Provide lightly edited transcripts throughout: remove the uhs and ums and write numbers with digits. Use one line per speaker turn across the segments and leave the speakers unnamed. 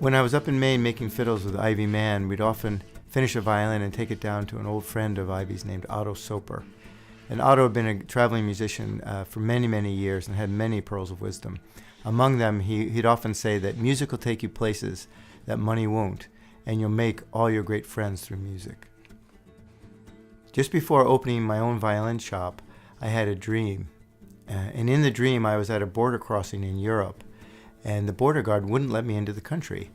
When I was up in Maine making fiddles with Ivy Mann, we'd often finish a violin and take it down to an old friend of Ivy's named Otto Soper. And Otto had been a traveling musician for many, many years and had many pearls of wisdom. Among them, he'd often say that music will take you places that money won't, and you'll make all your great friends through music. Just before opening my own violin shop, I had a dream. And in the dream, I was at a border crossing in Europe, and the border guard wouldn't let me into the country.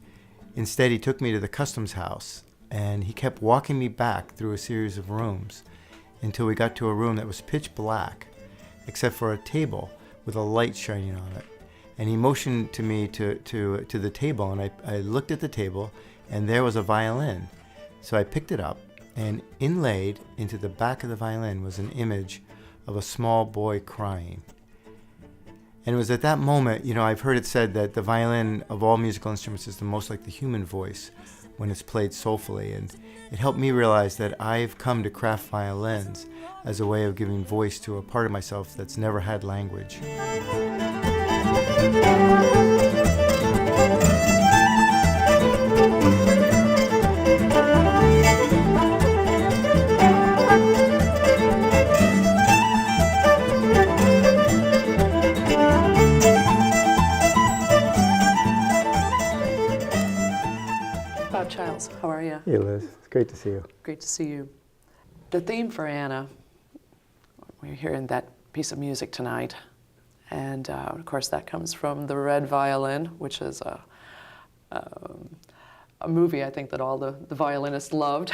Instead, he took me to the customs house, and he kept walking me back through a series of rooms until we got to a room that was pitch black, except for a table with a light shining on it. And he motioned to me to the table, and I looked at the table, and there was a violin. So I picked it up, and inlaid into the back of the violin was an image of a small boy crying. And it was at that moment, I've heard it said that the violin of all musical instruments is the most like the human voice when it's played soulfully. And it helped me realize that I've come to craft violins as a way of giving voice to a part of myself that's never had language.
Charles, how are you?
Hey Liz, it's great to see you.
Great to see you. The theme for Anna, we're hearing that piece of music tonight, and of course that comes from the Red Violin, which is a movie I think that all the violinists loved.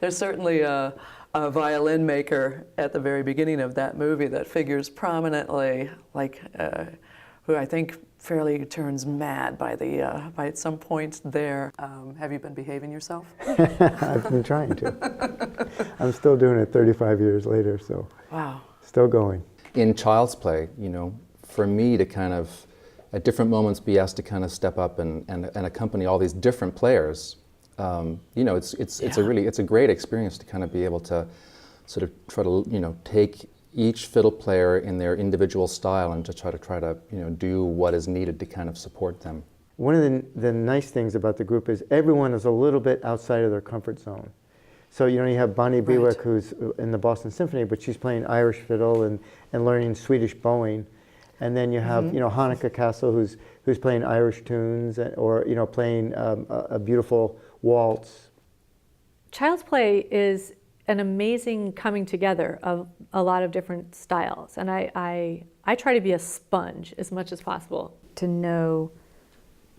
There's certainly a violin maker at the very beginning of that movie that figures prominently, who I think fairly turns mad by some point there. Have you been behaving yourself?
I've been trying to. I'm still doing it 35 years later, so
wow,
still going.
In Child's Play, for me to kind of, at different moments, be asked to kind of step up and accompany all these different players, it's a great experience to kind of be able to sort of try to take each fiddle player in their individual style and to try to do what is needed to kind of support them.
One of the nice things about the group is everyone is a little bit outside of their comfort zone. So you have Bonnie Bewick, who's in the Boston Symphony, but she's playing Irish fiddle and learning Swedish bowing. And then you have Hanneke Castle, who's playing Irish tunes, or playing a beautiful waltz.
Child's Play is an amazing coming together of a lot of different styles, and I try to be a sponge as much as possible to know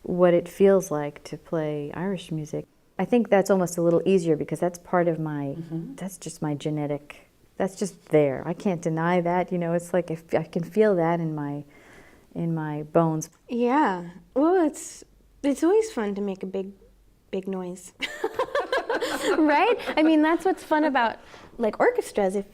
what it feels like to play Irish music.
I think that's almost a little easier because that's part of my, that's just my genetic, that's just there. I can't deny that, it's like if I can feel that in my bones.
Yeah, well, it's always fun to make a big noise. Right? I mean, that's what's fun about like orchestras. If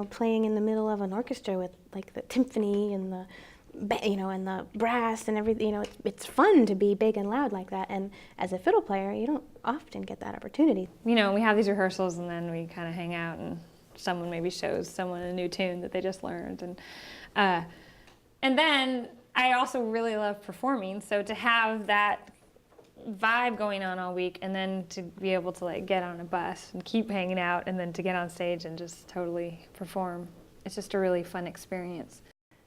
playing in the middle of an orchestra with like the timpani and the and the brass and everything, it's fun to be big and loud like that. And as a fiddle player, you don't often get that opportunity.
We have these rehearsals and then we kind of hang out and someone maybe shows someone a new tune that they just learned. And then I also really love performing, so to have that vibe going on all week and then to be able to get on a bus and keep hanging out and then to get on stage and just totally perform, it's just a really fun experience.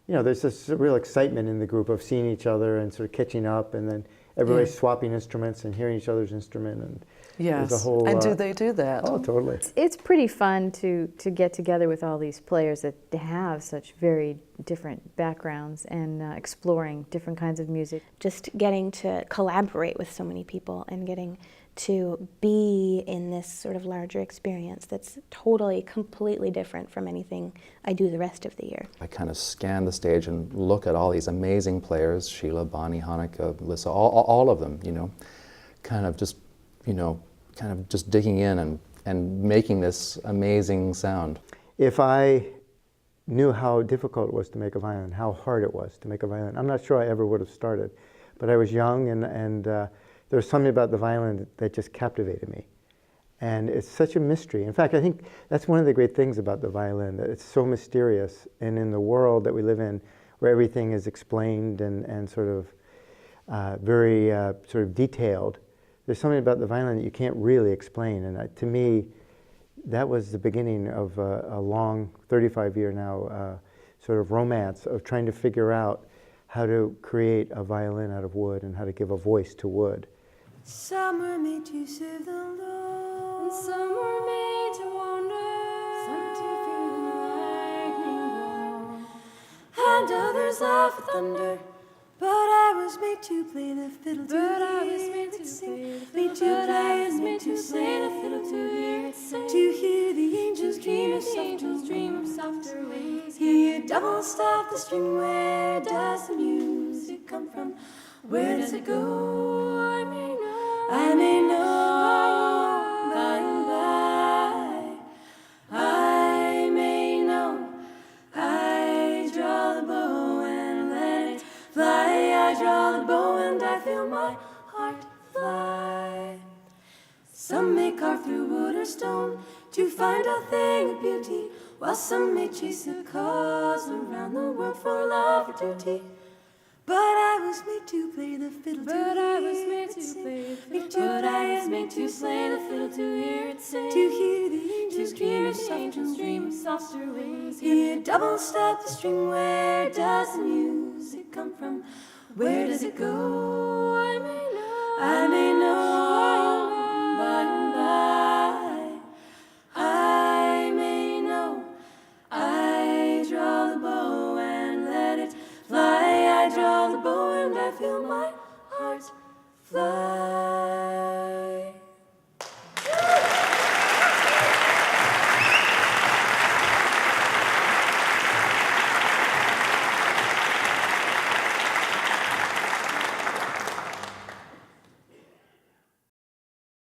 There's this real excitement in the group of seeing each other and sort of catching up, and then everybody swapping instruments and hearing each other's instrument, and
yes,
there's a whole,
and do they do that?
Oh, totally.
It's pretty fun to get together with all these players that have such very different backgrounds and exploring different kinds of music.
Just getting to collaborate with so many people and getting to be in this sort of larger experience that's totally, completely different from anything I do the rest of the year.
I kind of scan the stage and look at all these amazing players, Sheila, Bonnie, Hanneke, Melissa, all of them, kind of just digging in and making this amazing sound.
If I knew how difficult it was to make a violin, how hard it was to make a violin, I'm not sure I ever would have started. But I was young, and there was something about the violin that just captivated me. And it's such a mystery. In fact, I think that's one of the great things about the violin, that it's so mysterious. And in the world that we live in, where everything is explained and sort of very sort of detailed. There's something about the violin that you can't really explain, and to me, that was the beginning of a long, 35-year now, sort of romance of trying to figure out how to create a violin out of wood and how to give a voice to wood.
Some were made to serve the Lord, and some were made to wander, some to fear the lightning roar, and others laugh at thunder. But I was made to play the fiddle, but I was made to sing, made to play and made to play the fiddle, to hear it sing, to hear the angels dream of softer wings, hear double stop the string. Where does the music come from? Where does it go? I may know by and by. I may know. I draw the bow and let it fly. I draw the bow and I feel my heart fly. Some may carve through wood or stone to find a thing of beauty, while some may chase the cause around the world for love or duty. But I was made to play the fiddle, but I was made to play the fiddle, but I was made to play the fiddle, to hear it sing, to hear the angels dream of softer wings, hear double stop the string. Where does the music come from? Where does it go? I may know by and by. I may know. I draw the bow and let it fly. I draw the bow and I feel my heart fly.